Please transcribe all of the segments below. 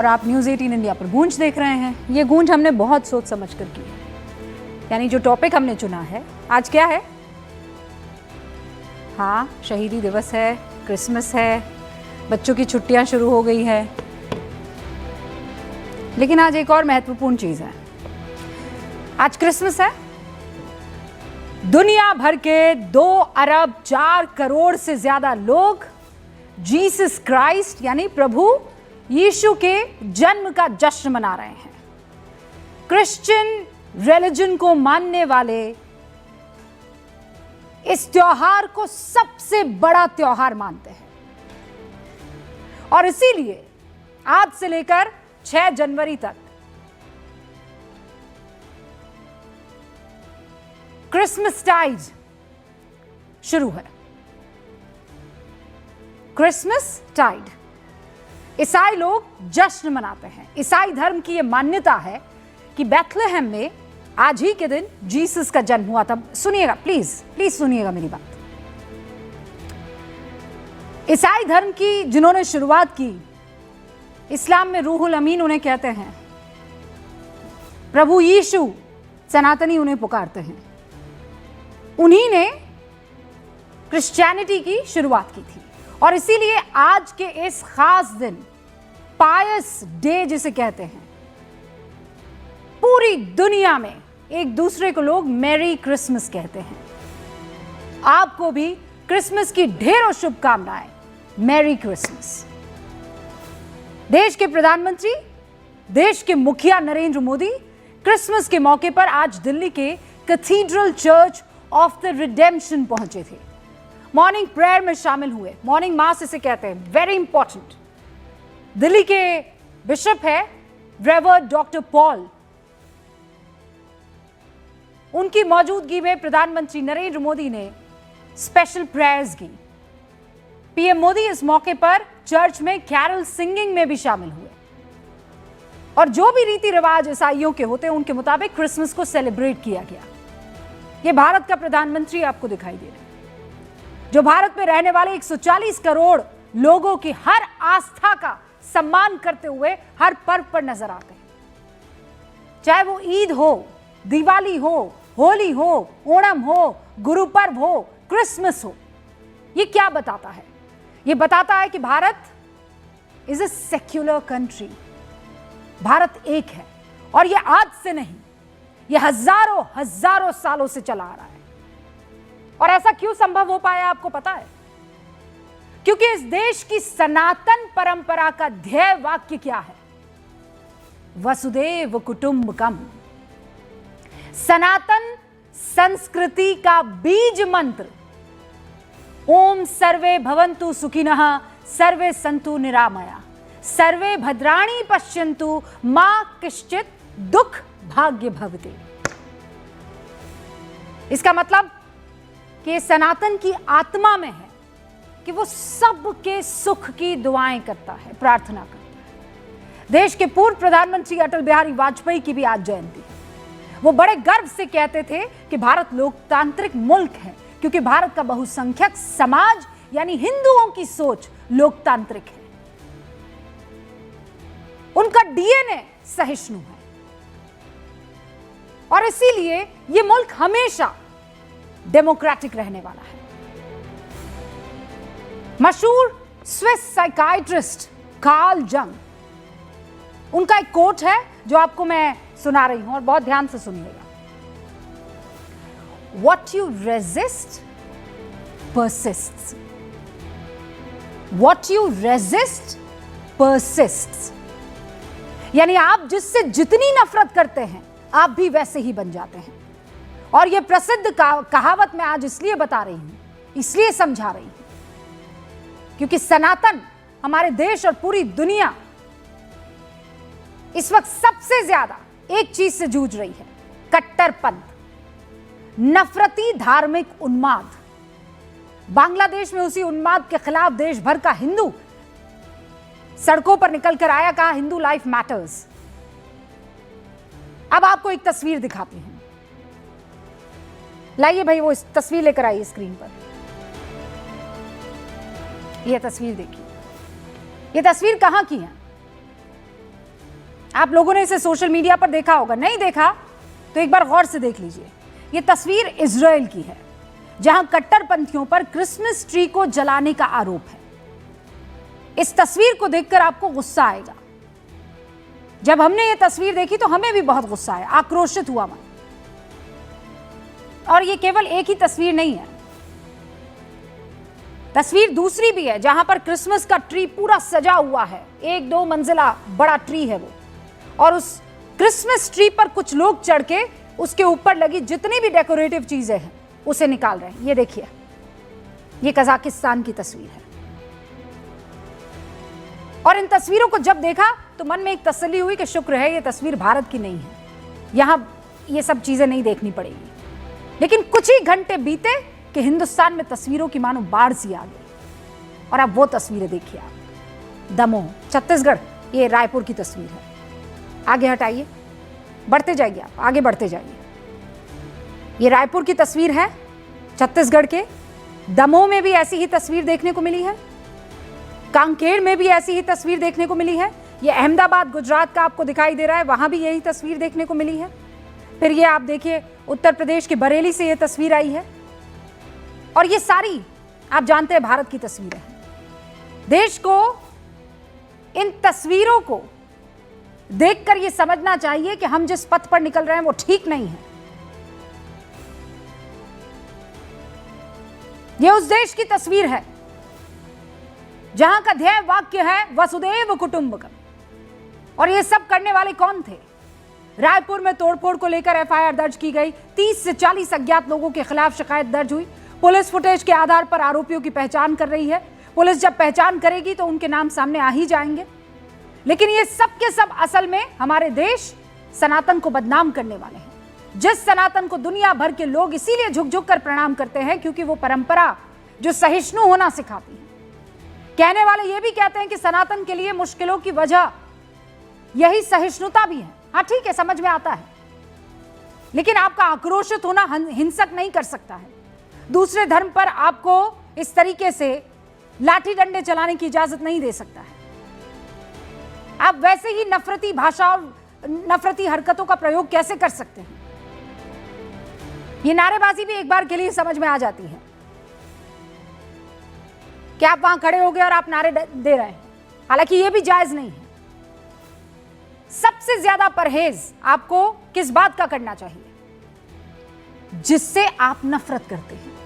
और आप news 18 India पर गूंज देख रहे हैं। ये गूंज हमने बहुत सोच समझ कर की है, यानी जो टॉपिक हमने चुना है आज क्या है? हाँ, शहीदी दिवस है, क्रिसमस है, बच्चों की छुट्टियां शुरू हो गई है, लेकिन आज एक और महत्वपूर्ण चीज़ है। आज क्रिसमस है। दुनिया भर के 2 अरब 4 करोड़ से ज्यादा लोग जीसस क्राइस्ट यानी प्रभु यीशु के जन्म का जश्न मना रहे हैं। क्रिश्चियन रिलीजन को मानने वाले इस त्योहार को सबसे बड़ा त्योहार मानते हैं और इसीलिए आज से लेकर 6 जनवरी तक क्रिसमस टाइड शुरू है। क्रिसमस टाइड ईसाई लोग जश्न मनाते हैं। ईसाई धर्म की यह मान्यता है कि बेथलेहम में आज ही के दिन जीसस का जन्म हुआ था। सुनिएगा, प्लीज सुनिएगा मेरी बात। ईसाई धर्म की जिन्होंने शुरुआत की, इस्लाम में रूहुल अमीन उन्हें कहते हैं। प्रभु यीशु सनातनी उन्हें पुकारते हैं। उन्हीं ने क्रिश्चियनिटी की शुरुआत की थी और इसीलिए आज के इस खास दिन, पायस डे जिसे कहते हैं, पूरी दुनिया में एक दूसरे को लोग मैरी क्रिसमस कहते हैं। आपको भी क्रिसमस की ढेरों शुभकामनाएं। Merry Christmas. देश के प्रधानमंत्री, देश के मुखिया नरेंद्र मोदी क्रिसमस के मौके पर आज दिल्ली के cathedral church of the redemption पहुंचे थे। मॉर्निंग प्रेयर में शामिल हुए। मॉर्निंग मास इसे कहते हैं, वेरी इंपॉर्टेंट। दिल्ली के बिशप है रेवर्ड डॉक्टर पॉल। उनकी मौजूदगी में प्रधानमंत्री नरेंद्र मोदी ने स्पेशल प्रेयर्स की। पीएम मोदी इस मौके पर चर्च में कैरल सिंगिंग में भी शामिल हुए और जो भी रीति रिवाज ईसाइयों के होते हैं उनके मुताबिक क्रिसमस को सेलिब्रेट किया गया। यह भारत का प्रधानमंत्री आपको दिखाई दे रहा है, जो भारत में रहने वाले 140 करोड़ लोगों की हर आस्था का सम्मान करते हुए हर पर्व पर नजर आते हैं। चाहे वो ईद हो, दिवाली हो, होली हो, ओणम हो, गुरु पर्व हो, क्रिसमस हो। ये क्या बताता है? ये बताता है कि Bharat is a secular country. Bharat एक है और ये आज से नहीं, ये हजारों सालों से चला आ रहा है। और ऐसा क्यों संभव हो पाया आपको पता है? क्योंकि इस देश की सनातन परंपरा का ध्येय वाक्य क्या है? वसुदेव कुटुंबकम। सनातन संस्कृति का बीज मंत्र ओम सर्वे भवन्तु सुखिनः सर्वे सन्तु निरामया सर्वे भद्राणि पश्यन्तु मां कश्चित् दुख भाग्य भवते। इसका मतलब कि सनातन की आत्मा में है कि वो सबके सुख की दुआएं करता है, प्रार्थना करता है। देश के पूर्व प्रधानमंत्री अटल बिहारी वाजपेयी की भी आज जयंती है। वो बड़े गर्व से कहते थे कि भारत लोकतांत्रिक मुल्क है क्योंकि भारत का बहुसंख्यक समाज यानी हिंदुओं की सोच लोकतांत्रिक है। उनका डीएनए सहिष्णु है और इसीलिए ये मुल्क हमेशा डेमोक्रेटिक रहने वाला है। मशहूर स्विस साइकाइट्रिस्ट कार्ल जंग, उनका एक कोट है जो आपको मैं सुना रही हूं और बहुत ध्यान से सुनिएगा। What you resist persists. What you resist persists. यानी आप जिससे जितनी नफरत करते हैं आप भी वैसे ही बन जाते हैं। और यह प्रसिद्ध कहावत मैं आज इसलिए बता रही हूं, इसलिए समझा रही हूं क्योंकि सनातन हमारे देश और पूरी दुनिया इस वक्त सबसे ज्यादा एक चीज से जूझ रही है, कट्टरपंथ, नफरती धार्मिक उन्माद। बांग्लादेश में उसी उन्माद के खिलाफ देश भर का हिंदू सड़कों पर निकलकर आया, कहा हिंदू लाइफ मैटर्स। अब आपको एक तस्वीर दिखाती हूं। लाइए भाई, वो इस तस्वीर लेकर आइए स्क्रीन पर। यह तस्वीर देखिए। यह तस्वीर कहां की है? आप लोगों ने इसे सोशल मीडिया पर देखा होगा, नहीं देखा तो एक बार गौर से देख लीजिए। ये तस्वीर इजराइल की है, जहां कट्टरपंथियों पर क्रिसमस ट्री को जलाने का आरोप है। इस तस्वीर को देखकर आपको गुस्सा आएगा। जब हमने ये तस्वीर देखी तो हमें भी बहुत गुस्सा आया, आक्रोशित हुआ मन। और ये केवल एक ही तस्वीर नहीं है, तस्वीर दूसरी भी है जहां पर क्रिसमस का ट्री पूरा सजा हुआ है, 1-2 मंजिला बड़ा ट्री है वो, और उस क्रिसमस ट्री पर कुछ लोग चढ़ के उसके ऊपर लगी जितनी भी डेकोरेटिव चीजें हैं उसे निकाल रहे हैं। ये देखिए, ये कजाकिस्तान की तस्वीर है। और इन तस्वीरों को जब देखा तो मन में एक तसल्ली हुई कि शुक्र है ये तस्वीर भारत की नहीं है, यहां ये सब चीजें नहीं देखनी पड़ेगी। लेकिन कुछ ही घंटे बीते कि हिंदुस्तान में तस्वीरों की मानो बाढ़ सी आ गई। और अब वो तस्वीरें देखिए आप, दमोह छत्तीसगढ़, ये रायपुर की तस्वीर है। आगे हटाइए, बढ़ते जाइए, आप आगे बढ़ते जाइए। ये रायपुर की तस्वीर है छत्तीसगढ़ के। दमोह में भी ऐसी ही तस्वीर देखने को मिली है, कांकेर में भी ऐसी ही तस्वीर देखने को मिली है। ये अहमदाबाद गुजरात का आपको दिखाई दे रहा है, वहां भी यही तस्वीर देखने को मिली है। फिर ये आप देखिए उत्तर प्रदेश के बरेली से ये तस्वीर आई है। और ये सारी आप जानते हैं भारत की तस्वीरें हैं। देश को इन तस्वीरों को देखकर ये समझना चाहिए कि हम जिस पथ पर निकल रहे हैं वो ठीक नहीं है। ये उस देश की तस्वीर है जहां का ध्येय वाक्य है वसुधैव कुटुंबकम। और ये सब करने वाले कौन थे? रायपुर में तोड़फोड़ को लेकर एफआईआर दर्ज की गई, 30 से 40 अज्ञात लोगों के खिलाफ शिकायत दर्ज हुई। पुलिस फुटेज के आधार पर आरोपियों की पहचान कर रही है। पुलिस जब पहचान करेगी तो उनके नाम सामने आ ही जाएंगे। लेकिन ये सब के सब असल में हमारे देश सनातन को बदनाम करने वाले हैं, जिस सनातन को दुनिया भर के लोग इसीलिए झुक झुक कर प्रणाम करते हैं क्योंकि वो परंपरा जो सहिष्णु होना सिखाती है। कहने वाले ये भी कहते हैं कि सनातन के लिए मुश्किलों की वजह यही सहिष्णुता भी है। हाँ ठीक है, समझ में आता है, लेकिन आपका आक्रोशित होना हिंसक नहीं कर सकता है। दूसरे धर्म पर आपको इस तरीके से लाठी डंडे चलाने की इजाजत नहीं दे सकता है। आप वैसे ही नफरती भाषा और नफरती हरकतों का प्रयोग कैसे कर सकते हैं? ये नारेबाजी भी एक बार के लिए समझ में आ जाती है कि आप वहां खड़े हो गए और आप नारे दे रहे हैं, हालांकि ये भी जायज नहीं है। सबसे ज्यादा परहेज आपको किस बात का करना चाहिए? जिससे आप नफरत करते हैं।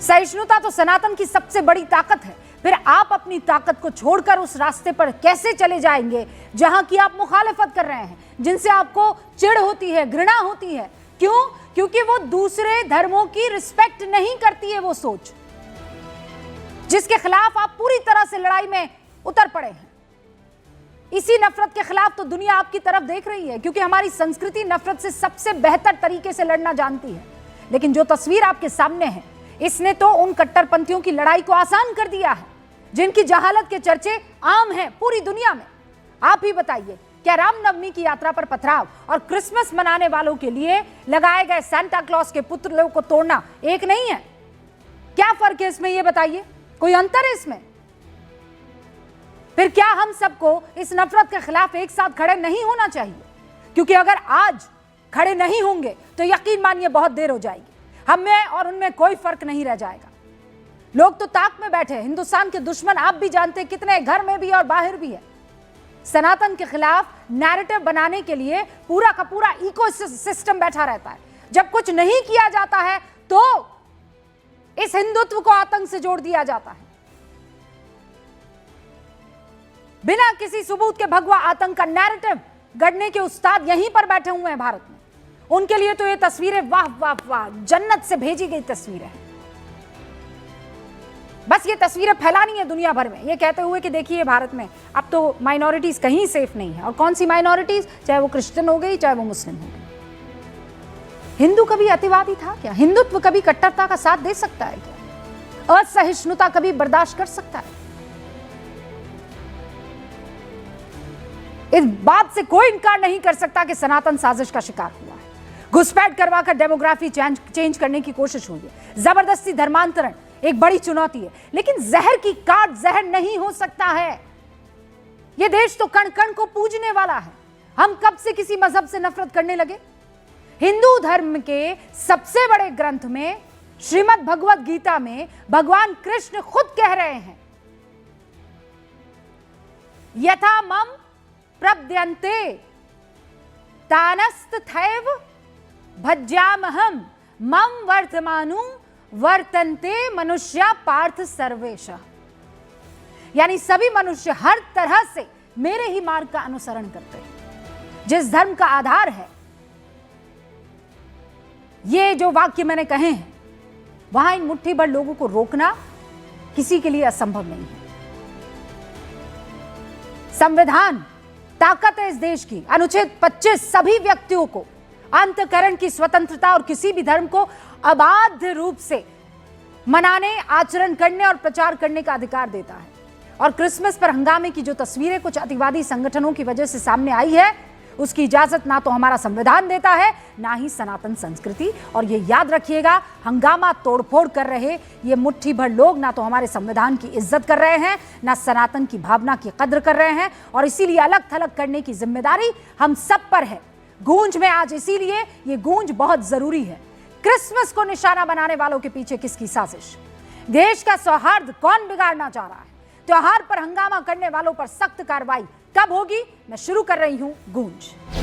सहिष्णुता तो सनातन की सबसे बड़ी ताकत है। फिर आप अपनी ताकत को छोड़कर उस रास्ते पर कैसे चले जाएंगे जहां की आप मुखालिफत कर रहे हैं, जिनसे आपको चिढ़ होती है, घृणा होती है? क्यों? क्योंकि वो दूसरे धर्मों की रिस्पेक्ट नहीं करती है। वो सोच जिसके खिलाफ आप पूरी तरह से लड़ाई में उतर पड़े हैं। इसी नफरत के खिलाफ तो दुनिया आपकी तरफ देख रही है, क्योंकि हमारी संस्कृति नफरत से सबसे बेहतर तरीके से लड़ना जानती है। लेकिन जो तस्वीर आपके सामने है, इसने तो उन कट्टरपंथियों की लड़ाई को आसान कर दिया है, जिनकी जहालत के चर्चे आम हैं पूरी दुनिया में। आप ही बताइए, क्या रामनवमी की यात्रा पर पथराव और क्रिसमस मनाने वालों के लिए लगाए गए सांता क्लॉज के पुतलों को तोड़ना एक नहीं है? क्या फर्क है इसमें? ये बताइए, कोई अंतर है इसमें? फिर क्या हम सबको इस नफरत के खिलाफ एक साथ खड़े नहीं होना चाहिए? क्योंकि अगर आज खड़े नहीं होंगे तो यकीन मानिए बहुत देर हो जाएगी। हम में और उनमें कोई फर्क नहीं रह जाएगा। लोग तो ताक में बैठे हैं। हिंदुस्तान के दुश्मन आप भी जानते हैं कितने, घर में भी और बाहर भी है। सनातन के खिलाफ नैरेटिव बनाने के लिए पूरा का पूरा इकोसिस्टम बैठा रहता है। जब कुछ नहीं किया जाता है तो इस हिंदुत्व को आतंक से जोड़ दिया जाता है। बिना किसी सबूत के भगवा आतंक का नैरेटिव गढ़ने के उस्ताद यहीं पर बैठे हुए हैं भारत में। उनके लिए तो ये तस्वीरें वाह वाह वाह, जन्नत से भेजी गई तस्वीरें हैं। बस ये तस्वीरें फैलानी है दुनिया भर में, ये कहते हुए कि देखिए भारत में अब तो माइनॉरिटीज कहीं सेफ नहीं है। और कौन सी माइनॉरिटीज? चाहे वो क्रिश्चियन हो गई, चाहे वो मुस्लिम हो गई। हिंदू कभी अतिवादी था क्या? हिंदुत्व कभी कट्टरता का साथ दे सकता है क्या? असहिष्णुता कभी बर्दाश्त कर सकता है? इस बात से कोई इनकार नहीं कर सकता कि सनातन साजिश का शिकार हुआ है। घुसपैठ करवाकर डेमोग्राफी चेंज करने की कोशिश हुई है। जबरदस्ती धर्मांतरण एक बड़ी चुनौती है, लेकिन जहर की काट जहर नहीं हो सकता है। यह देश तो कण कण को पूजने वाला है। हम कब से किसी मजहब से नफरत करने लगे? हिंदू धर्म के सबसे बड़े ग्रंथ में श्रीमद् भगवत गीता में भगवान कृष्ण खुद कह रहे हैं, यथा मम प्रपद्यन्ते तानस्तथैव भज्यामहं मम वर्तमानु वर्तन्ते मनुष्या पार्थ सर्वेशः। यानी सभी मनुष्य हर तरह से मेरे ही मार्ग का अनुसरण करते हैं। जिस धर्म का आधार है, ये जो वाक्य मैंने कहे हैं, वहां इन मुट्ठी भर लोगों को रोकना किसी के लिए असंभव नहीं है। संविधान ताकत है इस देश की। अनुच्छेद 25 सभी व्यक्तियों को अंतःकरण की स्वतंत्रता और किसी भी धर्म को अबाध रूप से मनाने, आचरण करने और प्रचार करने का अधिकार देता है। और क्रिसमस पर हंगामे की जो तस्वीरें कुछ अतिवादी संगठनों की वजह से सामने आई है, उसकी इजाजत ना तो हमारा संविधान देता है, ना ही सनातन संस्कृति। और ये याद रखिएगा, हंगामा तोड़फोड़ कर रहे ये मुट्ठी भर लोग ना तो हमारे संविधान की इज्जत कर रहे हैं, ना सनातन की भावना की कद्र कर रहे हैं। और इसीलिए अलग थलग करने की जिम्मेदारी हम सब पर है। गूंज में आज इसीलिए ये गूंज बहुत जरूरी है। क्रिसमस को निशाना बनाने वालों के पीछे किसकी साजिश? देश का सौहार्द कौन बिगाड़ना चाह रहा है? त्योहार पर हंगामा करने वालों पर सख्त कार्रवाई कब होगी? मैं शुरू कर रही हूं गूंज।